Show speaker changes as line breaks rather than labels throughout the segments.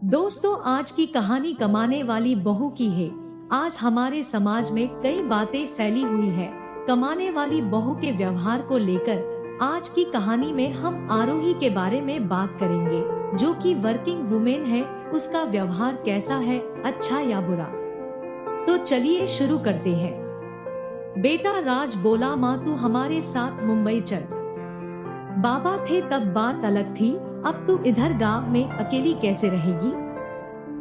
दोस्तों, आज की कहानी कमाने वाली बहू की है। आज हमारे समाज में कई बातें फैली हुई है कमाने वाली बहू के व्यवहार को लेकर। आज की कहानी में हम आरोही के बारे में बात करेंगे, जो कि वर्किंग वुमेन है। उसका व्यवहार कैसा है, अच्छा या बुरा? तो चलिए शुरू करते हैं। बेटा राज बोला, माँ तू हमारे साथ मुंबई चल। बाबा थे तब बात अलग थी, अब तू इधर गांव में अकेली कैसे रहेगी?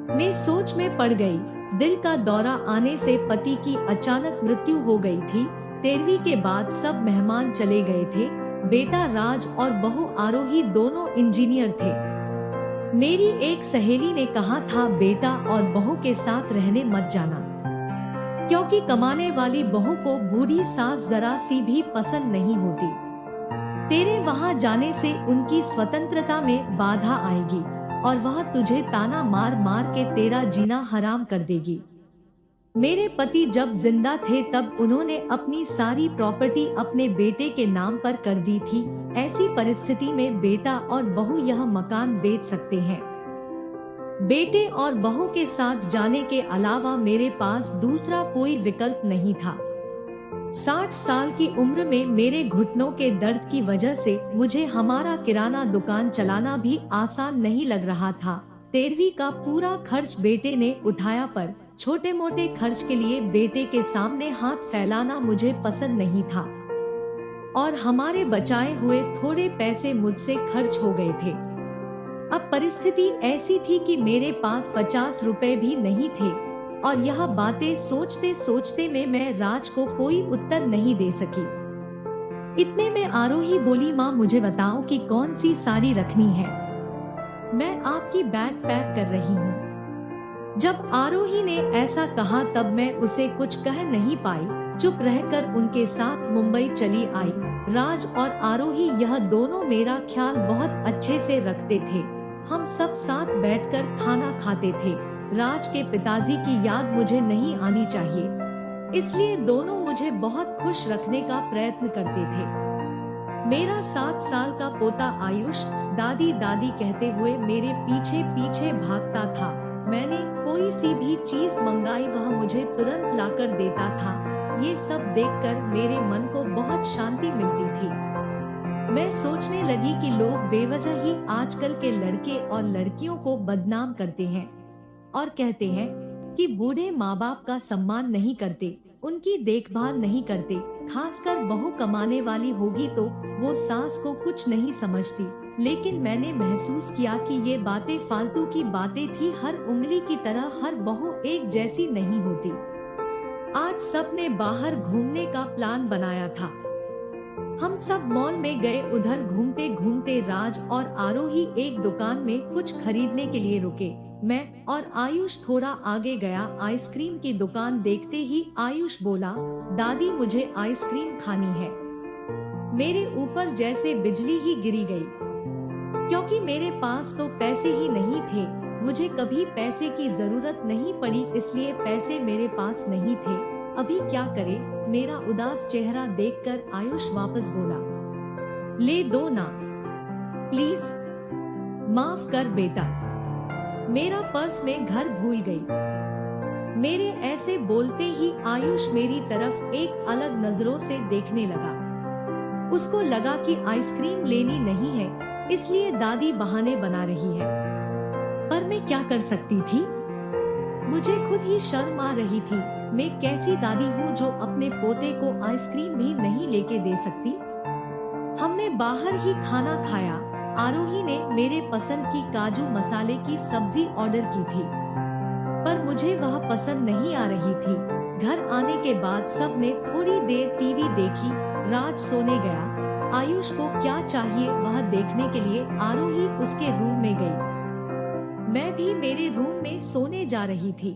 मैं सोच में पड़ गई। दिल का दौरा आने से पति की अचानक मृत्यु हो गई थी। 13वीं के बाद सब मेहमान चले गए थे। बेटा राज और बहू आरोही दोनों इंजीनियर थे। मेरी एक सहेली ने कहा था, बेटा और बहू के साथ रहने मत जाना, क्योंकि कमाने वाली बहू को बूढ़ी सास जरा सी भी पसंद नहीं होती। तेरे वहाँ जाने से उनकी स्वतंत्रता में बाधा आएगी और वह तुझे ताना मार मार के तेरा जीना हराम कर देगी। मेरे पति जब जिंदा थे तब उन्होंने अपनी सारी प्रॉपर्टी अपने बेटे के नाम पर कर दी थी। ऐसी परिस्थिति में बेटा और बहू यह मकान बेच सकते हैं। बेटे और बहू के साथ जाने के अलावा मेरे पास दूसरा कोई विकल्प नहीं था। 60 साल की उम्र में मेरे घुटनों के दर्द की वजह से मुझे हमारा किराना दुकान चलाना भी आसान नहीं लग रहा था। 13वीं का पूरा खर्च बेटे ने उठाया, पर छोटे मोटे खर्च के लिए बेटे के सामने हाथ फैलाना मुझे पसंद नहीं था और हमारे बचाए हुए थोड़े पैसे मुझसे खर्च हो गए थे। अब परिस्थिति ऐसी थी कि मेरे पास 50 रुपए भी नहीं थे और यह बातें सोचते सोचते में मैं राज को कोई उत्तर नहीं दे सकी। इतने में आरोही बोली, माँ मुझे बताओ कि कौन सी साड़ी रखनी है, मैं आपकी बैग पैक कर रही हूँ। जब आरोही ने ऐसा कहा तब मैं उसे कुछ कह नहीं पाई, चुप रहकर उनके साथ मुंबई चली आई। राज और आरोही यह दोनों मेरा ख्याल बहुत अच्छे से रखते थे। हम सब साथ बैठकर खाना खाते थे। राज के पिताजी की याद मुझे नहीं आनी चाहिए, इसलिए दोनों मुझे बहुत खुश रखने का प्रयत्न करते थे। मेरा 7 साल का पोता आयुष दादी दादी कहते हुए मेरे पीछे पीछे भागता था। मैंने कोई सी भी चीज मंगाई वह मुझे तुरंत लाकर देता था। ये सब देखकर मेरे मन को बहुत शांति मिलती थी। मैं सोचने लगी कि लोग बेवजह ही आजकल के लड़के और लड़कियों को बदनाम करते हैं और कहते हैं कि बूढ़े माँ बाप का सम्मान नहीं करते, उनकी देखभाल नहीं करते। खासकर बहू कमाने वाली होगी तो वो सास को कुछ नहीं समझती। लेकिन मैंने महसूस किया कि ये बातें फालतू की बातें थी। हर उंगली की तरह हर बहू एक जैसी नहीं होती। आज सबने बाहर घूमने का प्लान बनाया था। हम सब मॉल में गए। उधर घूमते घूमते राज और आरोही एक दुकान में कुछ खरीदने के लिए रुके। मैं और आयुष थोड़ा आगे गया। आइसक्रीम की दुकान देखते ही आयुष बोला, दादी मुझे आइसक्रीम खानी है। मेरे ऊपर जैसे बिजली ही गिरी गई, क्योंकि मेरे पास तो पैसे ही नहीं थे। मुझे कभी पैसे की जरूरत नहीं पड़ी, इसलिए पैसे मेरे पास नहीं थे। अभी क्या करे? मेरा उदास चेहरा देखकर आयुष वापस बोला, ले दो ना प्लीज, माफ कर बेटा, मेरा पर्स में घर भूल गई। मेरे ऐसे बोलते ही आयुष मेरी तरफ एक अलग नजरों से देखने लगा। उसको लगा कि आइसक्रीम लेनी नहीं है, इसलिए दादी बहाने बना रही है। पर मैं क्या कर सकती थी? मुझे खुद ही शर्म आ रही थी। मैं कैसी दादी हूँ जो अपने पोते को आइसक्रीम भी नहीं लेके दे सकती। हमने बाहर ही खाना खाया। आरोही ने मेरे पसंद की काजू मसाले की सब्जी ऑर्डर की थी, पर मुझे वह पसंद नहीं आ रही थी। घर आने के बाद सबने थोड़ी देर टीवी देखी। राज सोने गया। आयुष को क्या चाहिए वह देखने के लिए आरोही उसके रूम में गई। मैं भी मेरे रूम में सोने जा रही थी।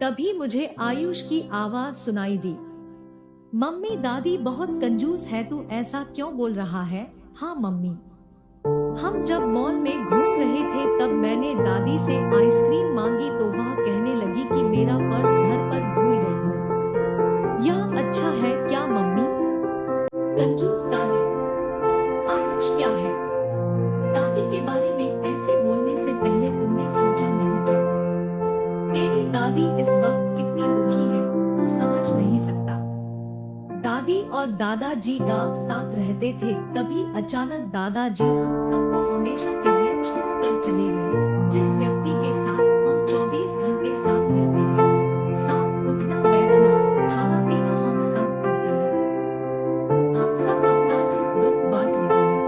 तभी मुझे आयुष की आवाज सुनाई दी, मम्मी दादी बहुत कंजूस है, तू ऐसा क्यों बोल रहा है? हाँ मम्मी, हम जब मॉल में घूम रहे थे तब मैंने दादी से आइसक्रीम मांगी तो वह कहने लगी कि मेरा पर्स घर पर भूल गई हूँ। यह अच्छा है क्या मम्मी? कंजूस दादी? आयुष क्या है? दादी के बारे में ऐसे बोलने से पहले तुमने सोचा दादाजी गांव साथ रहते थे। तभी अचानक दादाजी हम सबको हमेशा के लिए छोड़कर चले गए। जिस व्यक्ति के साथ हम 24 घंटे साथ रहते हैं, साथ उठना बैठना खाना पीना हम सब करते हैं, हम सब अपना सुख दुख बांट लेते हैं,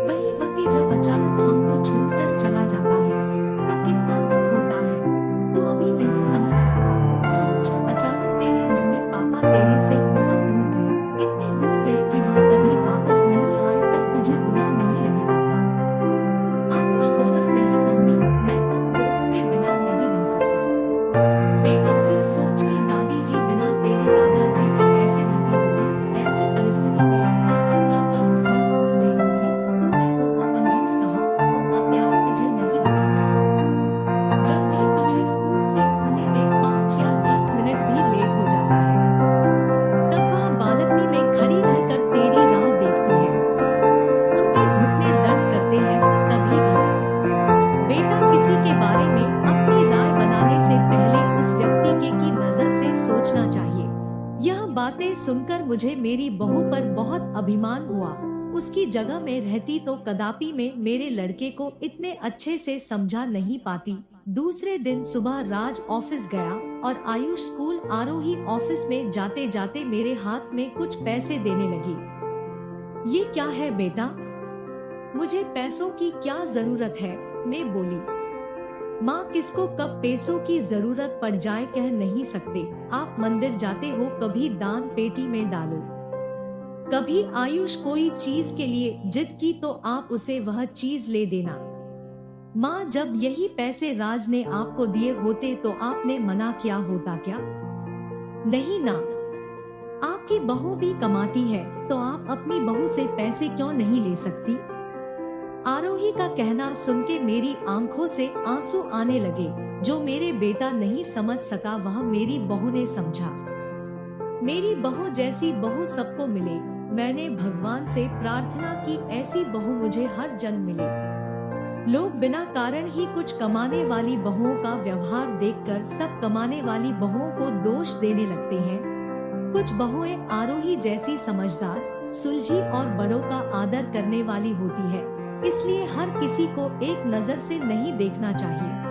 वही व्यक्ति जब अचानक हमको छोड़कर चला जाता है तो कितना दुख होता है, तू अभी नहीं समझ सकता। सोच, अचानक तेरे मम्मी पापा तेरे से बहुत दूर गए, इतने दूर गए कि वह कभी वापस नहीं आए तब तुझे बुरा नहीं लगेगा क्या? आयुष बोला, नहीं मम्मी, मैं तुम दोनों के बिना नहीं रह सकता। बेटा फिर सोच कि दादी जी बिना तेरे दादाजी की कैसे रहती होगी। ऐसी परिस्थिति में वह अपना पर्स ही भूल गई होगी। तूने उनको कंजूस कहा, उनका प्यार तुझे नहीं दिखा क्या? जब भी तुझे स्कूल से आने में 5 या 10 मिनट भी लेट हो जाता है, तब वह बालकनी में खड़ी रहकर तेरी राह देखती है। उनके घुटने दर्द करते हैं, तभी भी। बेटा, किसी के बारे में अपनी राय बनाने से पहले उस व्यक्ति की नजर से सोचना चाहिए। यह बातें सुनकर मुझे मेरी बहू पर बहुत अभिमान हुआ। उसकी जगह में रहती तो कदापि मैं मेरे लड़के को इतने अच्छे से समझा नहीं पाती। दूसरे दिन सुबह राज ऑफिस गया और आयुष स्कूल आरोही ऑफिस में जाते जाते मेरे हाथ में कुछ पैसे देने लगी। ये क्या है बेटा? मुझे पैसों की क्या जरूरत है? मैं बोली। माँ, किसको कब पैसों की जरूरत पड़ जाए कह नहीं सकते। आप मंदिर जाते हो, कभी दान पेटी में डालो। कभी आयुष कोई चीज के लिए जिद की तो आप उसे वह चीज ले देना। माँ, जब यही पैसे राज ने आपको दिए होते तो आपने मना किया होता क्या? नहीं ना। आपकी बहू भी कमाती है तो आप अपनी बहू से पैसे क्यों नहीं ले सकती? आरोही का कहना सुन के मेरी आंखों से आंसू आने लगे। जो मेरे बेटा नहीं समझ सका वह मेरी बहू ने समझा। मेरी बहू जैसी बहू सबको मिले। मैंने भगवान से प्रार्थना की ऐसी बहू मुझे हर जन्म मिले। लोग बिना कारण ही कुछ कमाने वाली बहुओं का व्यवहार देखकर सब कमाने वाली बहुओं को दोष देने लगते हैं। कुछ बहुएं आरोही जैसी समझदार, सुलझी और बड़ों का आदर करने वाली होती है। इसलिए हर किसी को एक नजर से नहीं देखना चाहिए।